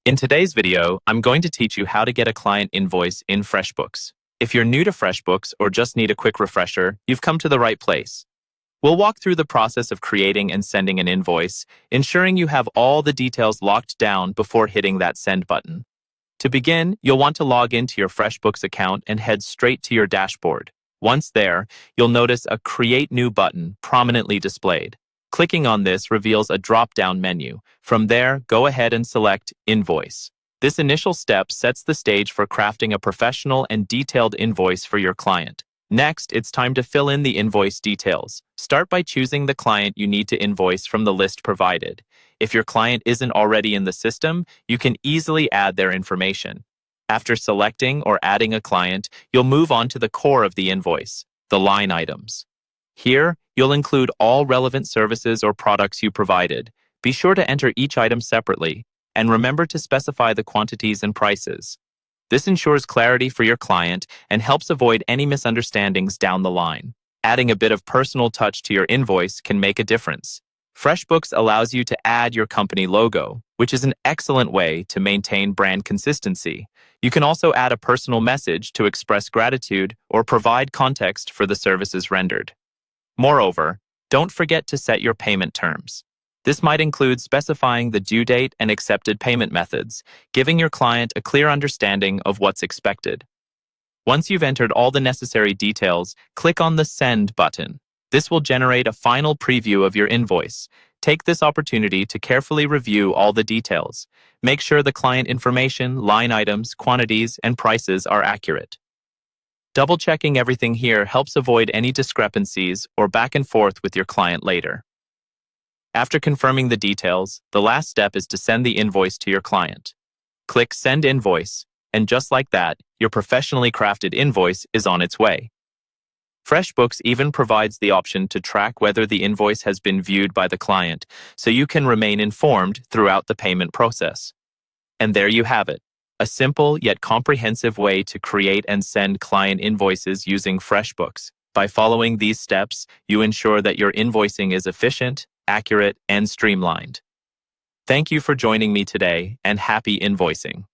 In today's video, I'm going to teach you how to get a client invoice in Freshbooks. If you're new to Freshbooks or just need a quick refresher, you've come to the right place. We'll walk through the process of creating and sending an invoice, ensuring you have all the details locked down before hitting that send button. To begin, you'll want to log into your Freshbooks account and head straight to your dashboard. Once there, you'll notice a Create New button prominently displayed. Clicking on this reveals a drop-down menu. From there, go ahead and select Invoice. This initial step sets the stage for crafting a professional and detailed invoice for your client. Next, it's time to fill in the invoice details. Start by choosing the client you need to invoice from the list provided. If your client isn't already in the system, you can easily add their information. After selecting or adding a client, you'll move on to the core of the invoice, the line items. Here, you'll include all relevant services or products you provided. Be sure to enter each item separately, and remember to specify the quantities and prices. This ensures clarity for your client and helps avoid any misunderstandings down the line. Adding a bit of personal touch to your invoice can make a difference. Freshbooks allows you to add your company logo, which is an excellent way to maintain brand consistency. You can also add a personal message to express gratitude or provide context for the services rendered. Moreover, don't forget to set your payment terms. This might include specifying the due date and accepted payment methods, giving your client a clear understanding of what's expected. Once you've entered all the necessary details, click on the Send button. This will generate a final preview of your invoice. Take this opportunity to carefully review all the details. Make sure the client information, line items, quantities, and prices are accurate. Double-checking everything here helps avoid any discrepancies or back and forth with your client later. After confirming the details, the last step is to send the invoice to your client. Click Send Invoice, and just like that, your professionally crafted invoice is on its way. Freshbooks even provides the option to track whether the invoice has been viewed by the client, so you can remain informed throughout the payment process. And there you have it. A simple yet comprehensive way to create and send client invoices using Freshbooks. By following these steps, you ensure that your invoicing is efficient, accurate, and streamlined. Thank you for joining me today, and happy invoicing.